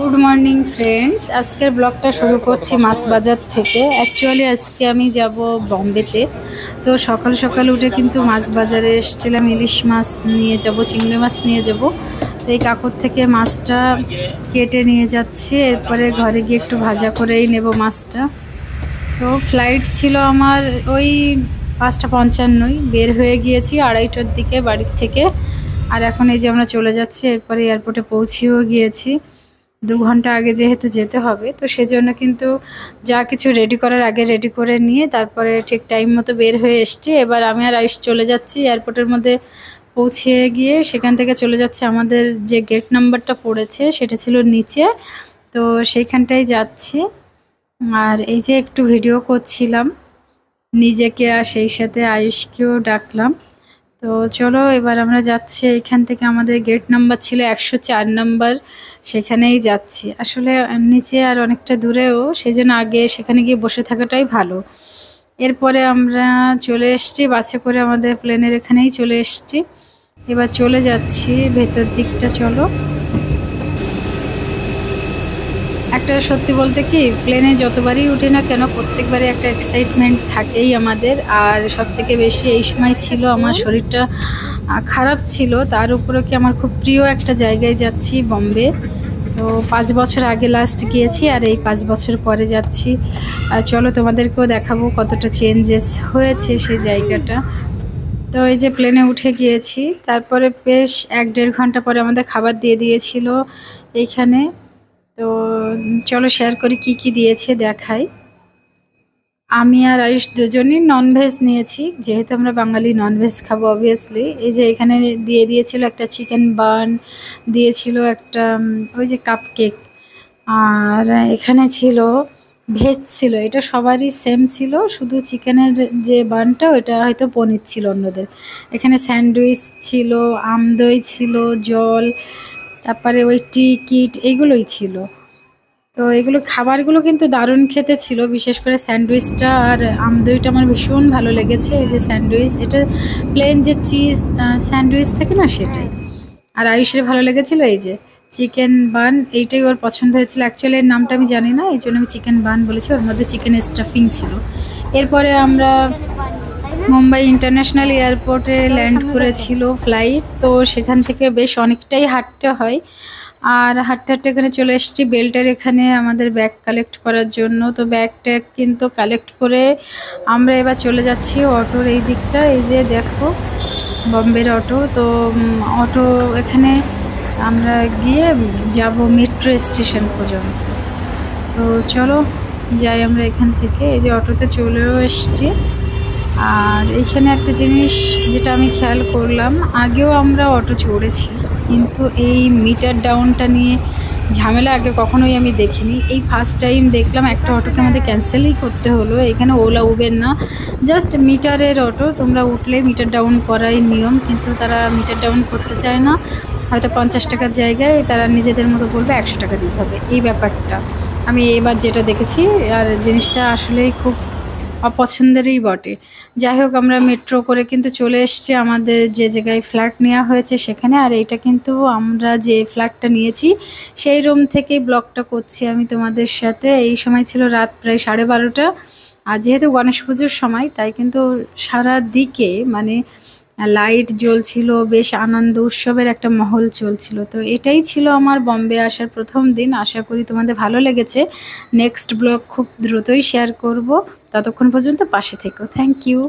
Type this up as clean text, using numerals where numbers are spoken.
Good morning friends, আজকের ব্লগটা শুরু করছি মাছ বাজার থেকে। অ্যাকচুয়ালি আজকে আমি যাব বম্বেতে। তো সকাল সকাল উঠে কিন্তু মাছ বাজারে এসেছিলাম, ইলিশ মাছ নিয়ে যাব, চিংড়ি মাছ নিয়ে যাব। তো এই কাকুর থেকে মাছটা কেটে নিয়ে যাচ্ছি, এরপরে ঘরে গিয়ে একটু ভাজা করেই নেব মাছটা। তো ফ্লাইট ছিল আমার ওই 5:55, বের হয়ে গিয়েছি 2:30টার দিকে বাড়ির থেকে। আর এখন এই যে আমরা চলে যাচ্ছি, এরপরে এয়ারপোর্টে পৌঁছেও গিয়েছি। 2 ঘন্টা আগে যেহেতু যেতে হবে, তো সেজন্য কিন্তু যা কিছু রেডি করার আগে রেডি করে নিয়ে তারপরে ঠিক টাইম মতো বের হয়ে এসছি। এবার আমি আর আয়ুষ চলে যাচ্ছি এয়ারপোর্টের মধ্যে। পৌঁছে গিয়ে সেখান থেকে চলে যাচ্ছে, আমাদের যে গেট নাম্বারটা পড়েছে সেটা ছিল নিচে, তো সেইখানটাই যাচ্ছি। আর এই যে একটু ভিডিও করছিলাম নিজেকে, আর সেই সাথে আয়ুষকেও ডাকলাম। তো চলো এবার আমরা যাচ্ছি, এখান থেকে আমাদের গেট নাম্বার ছিল 104 নাম্বার, সেখানেই যাচ্ছি। আসলে নিচে আর অনেকটা দূরেও, সেই জন্য আগে সেখানে গিয়ে বসে থাকাটাই ভালো। এরপরে আমরা চলে এসেছি বাসে করে, আমাদের প্লেনের এখানেই চলে এসেছি। এবার চলে যাচ্ছি ভেতর দিকটা। চলো, একটা সত্যি বলতে কি, প্লেনে যতবারই উঠি না কেন প্রত্যেকবারই একটা এক্সাইটমেন্ট থাকেই আমাদের। আর সবথেকে বেশি এই সময় ছিল আমার শরীরটা খারাপ ছিল, তার উপরে কি আমার খুব প্রিয় একটা জায়গায় যাচ্ছি, বম্বে। তো 5 বছর আগে লাস্ট গিয়েছি, আর এই 5 বছর পরে যাচ্ছি। আর চলো তোমাদেরকেও দেখাবো কতটা চেঞ্জেস হয়েছে সেই জায়গাটা। তো এই যে প্লেনে উঠে গিয়েছি, তারপরে বেশ 1-1.5 ঘন্টা পরে আমাদের খাবার দিয়ে দিয়েছিল এইখানে। তো চলো শেয়ার করি কি কি দিয়েছে দেখাই। আমি আর আয়ুষ দুজনই ননভেজ নিয়েছি, যেহেতু আমরা বাঙালি ননভেজ খাবো অবভিয়াসলি। এই যে এখানে দিয়ে দিয়েছিল একটা চিকেন বার্ন, দিয়েছিল একটা ওই যে কাপ কেক, আর এখানে ছিল ভেজ ছিল। এটা সবারই সেম ছিল, শুধু চিকেনের যে বার্নটা ওইটা হয়তো পনির ছিল অন্যদের। এখানে স্যান্ডউইচ ছিল, আমদই ছিল, জল, তারপরে ওই টি কিট, এইগুলোই ছিল। তো এগুলো খাবারগুলো কিন্তু দারুণ খেতে ছিল, বিশেষ করে স্যান্ডউইচটা আর আমদইটা আমার ভীষণ ভালো লেগেছে। এই যে স্যান্ডউইচ, এটা প্লেন যে চিজ স্যান্ডউইচ থাকে না সেটাই। আর আয়ুষের ভালো লেগেছিল এই যে চিকেন বান, এইটাই ওর পছন্দ হয়েছিল। অ্যাকচুয়ালি এর নামটা আমি জানি না, এই জন্য আমি চিকেন বান বলেছি, ওর মধ্যে চিকেন স্টাফিং ছিল। এরপরে আমরা মুম্বাই ইন্টারন্যাশনাল এয়ারপোর্টে ল্যান্ড করেছিল ফ্লাইট, তো সেখান থেকে বেশ অনেকটাই হাঁটতে হয়। আর হাঁটতে হাঁটতে এখানে চলে এসেছি বেল্টের এখানে আমাদের ব্যাগ কালেক্ট করার জন্য। তো ব্যাগ ট্যাগ কিন্তু কালেক্ট করে আমরা এবার চলে যাচ্ছি অটোর এই দিকটা। এই যে দেখো বম্বের অটো। তো অটো এখানে আমরা গিয়ে যাব মেট্রো স্টেশন পর্যন্ত। তো চলো যাই আমরা এখান থেকে। এই যে অটোতে চলেও এসছি। আর এইখানে একটা জিনিস যেটা আমি খেয়াল করলাম, আগেও আমরা অটো চড়েছি, কিন্তু এই মিটার ডাউনটা নিয়ে ঝামেলা আগে কখনোই আমি দেখিনি। এই ফার্স্ট টাইম দেখলাম একটা অটোকে আমাদের ক্যান্সেলই করতে হলো। এখানে ওলা উবের না, জাস্ট মিটারের অটো, তোমরা উঠলে মিটার ডাউন করাই নিয়ম, কিন্তু তারা মিটার ডাউন করতে চায় না। হয়তো 50 টাকার জায়গায় তারা নিজেদের মতো বলবে 100 টাকা দিতে হবে, এই ব্যাপারটা আমি এবার যেটা দেখেছি। আর জিনিসটা আসলেই খুব অপছন্দেরই বটে। যাই হোক, আমরা মেট্রো করে কিন্তু চলে এসেছি আমাদের যে জায়গায় ফ্ল্যাট নেওয়া হয়েছে সেখানে। আর এইটা কিন্তু আমরা যে ফ্ল্যাটটা নিয়েছি সেই রুম থেকেই ব্লগটা করছি আমি তোমাদের সাথে। এই সময় ছিল রাত প্রায় 12:30। আর যেহেতু গণেশ পুজোর সময়, তাই কিন্তু সারা দিকে মানে লাইট জ্বলছিল, বেশ আনন্দ উৎসবের একটা মহল চলছিল। তো এটাই ছিল আমার বম্বে আসার প্রথম দিন। আশা করি তোমাদের ভালো লেগেছে। নেক্সট ব্লগ খুব দ্রুতই শেয়ার করব, ততক্ষণ পর্যন্ত পাশে থেকো। Thank you.